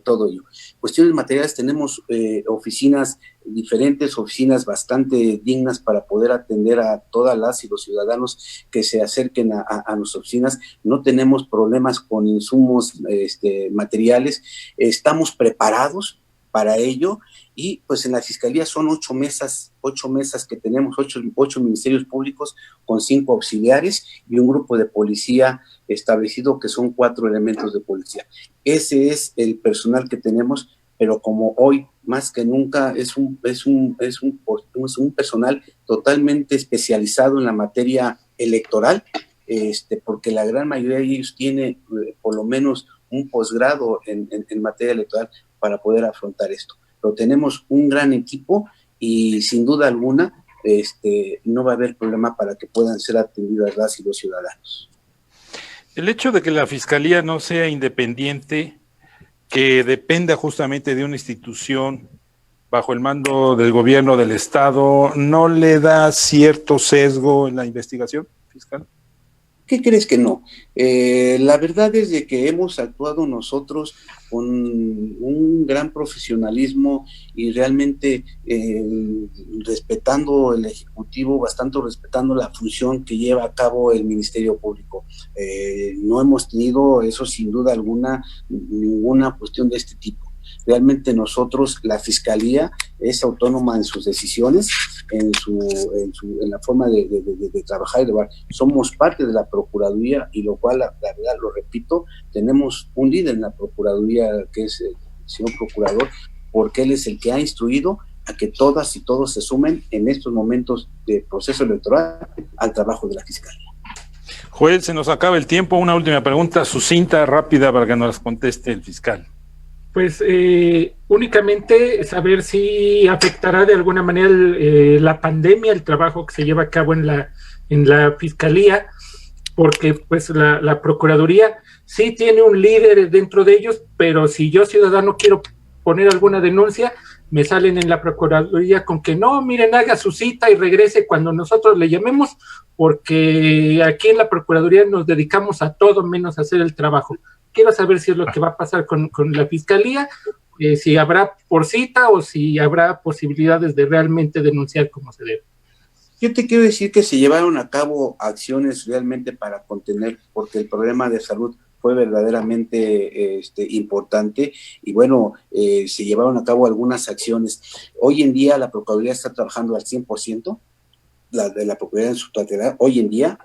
todo ello. Cuestiones materiales, tenemos oficinas diferentes, oficinas bastante dignas para poder atender a todas las y los ciudadanos que se acerquen a nuestras oficinas. No tenemos problemas con insumos materiales, estamos preparados para ello, y pues en la Fiscalía son 8 mesas que tenemos, 8 ministerios públicos con 5 auxiliares y un grupo de policía establecido que son 4 elementos de policía. Ese es el personal que tenemos, pero como hoy más que nunca es un personal totalmente especializado en la materia electoral, porque la gran mayoría de ellos tiene por lo menos un posgrado en materia electoral para poder afrontar esto. Pero tenemos un gran equipo y sin duda alguna no va a haber problema para que puedan ser atendidas las y los ciudadanos. El hecho de que la Fiscalía no sea independiente, que dependa justamente de una institución bajo el mando del gobierno del Estado, ¿no le da cierto sesgo en la investigación fiscal? ¿Qué crees que no? La verdad es de que hemos actuado nosotros con un gran profesionalismo y realmente respetando el Ejecutivo, bastante respetando la función que lleva a cabo el Ministerio Público. No hemos tenido, eso sin duda alguna, ninguna cuestión de este tipo. Realmente nosotros, la Fiscalía es autónoma en sus decisiones, en la forma de trabajar y de llevar. Somos parte de la Procuraduría, y lo cual, la verdad, lo repito, tenemos un líder en la Procuraduría que es el señor Procurador, porque él es el que ha instruido a que todas y todos se sumen en estos momentos de proceso electoral al trabajo de la Fiscalía. Joel, se nos acaba el tiempo. Una última pregunta sucinta, rápida, para que nos conteste el fiscal. Pues únicamente saber si afectará de alguna manera la pandemia, el trabajo que se lleva a cabo en la Fiscalía, porque pues la Procuraduría sí tiene un líder dentro de ellos, pero si yo ciudadano quiero poner alguna denuncia, me salen en la Procuraduría con que no, miren, haga su cita y regrese cuando nosotros le llamemos, porque aquí en la Procuraduría nos dedicamos a todo menos a hacer el trabajo. Quiero saber si es lo que va a pasar con la Fiscalía, si habrá por cita o si habrá posibilidades de realmente denunciar como se debe. Yo te quiero decir que se llevaron a cabo acciones realmente para contener, porque el problema de salud fue verdaderamente importante, y bueno, se llevaron a cabo algunas acciones. Hoy en día la Procuraduría está trabajando al 100%, de la Procuraduría en su totalidad, hoy en día,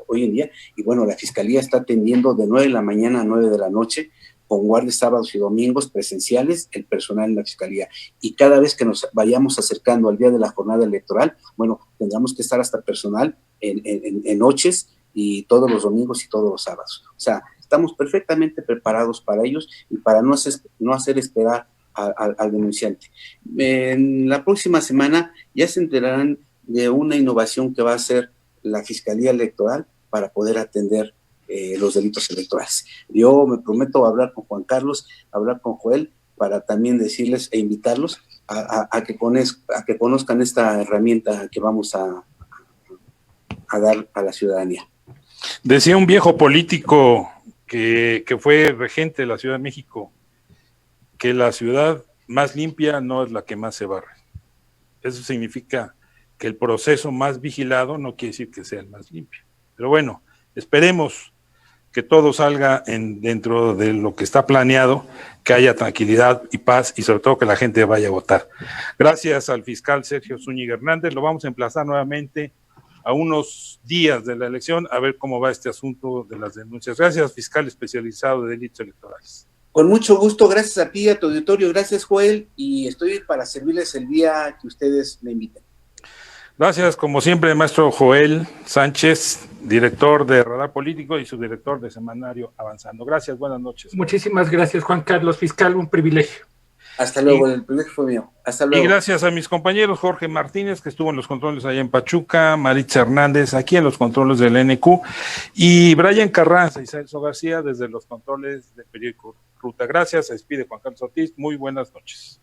y bueno, la Fiscalía está atendiendo de 9 de la mañana a 9 de la noche, con guardias sábados y domingos presenciales, el personal en la Fiscalía. Y cada vez que nos vayamos acercando al día de la jornada electoral, bueno, tendremos que estar hasta personal en noches y todos los domingos y todos los sábados. O sea, estamos perfectamente preparados para ellos y para no hacer esperar al denunciante. En la próxima semana ya se enterarán de una innovación que va a hacer la Fiscalía Electoral para poder atender los delitos electorales. Yo me prometo hablar con Juan Carlos, hablar con Joel, para también decirles e invitarlos a que conozcan esta herramienta que vamos a dar a la ciudadanía. Decía un viejo político que fue regente de la Ciudad de México, que la ciudad más limpia no es la que más se barre. Eso significa que el proceso más vigilado no quiere decir que sea el más limpio. Pero bueno, esperemos que todo salga dentro de lo que está planeado, que haya tranquilidad y paz y sobre todo que la gente vaya a votar. Gracias al fiscal Sergio Zúñiga Hernández. Lo vamos a emplazar nuevamente a unos días de la elección a ver cómo va este asunto de las denuncias. Gracias, fiscal especializado de delitos electorales. Con mucho gusto, gracias a ti, a tu auditorio, gracias Joel, y estoy para servirles el día que ustedes me inviten. Gracias, como siempre, maestro Joel Sánchez, director de Radar Político y subdirector de Semanario Avanzando. Gracias, buenas noches. Muchísimas gracias, Juan Carlos, fiscal, un privilegio. Hasta luego, el privilegio fue mío. Hasta luego. Y gracias a mis compañeros Jorge Martínez, que estuvo en los controles allá en Pachuca, Maritza Hernández, aquí en los controles del NQ, y Brian Carranza y Celso García desde los controles del periódico Ruta. Gracias, se despide Juan Carlos Ortiz, muy buenas noches.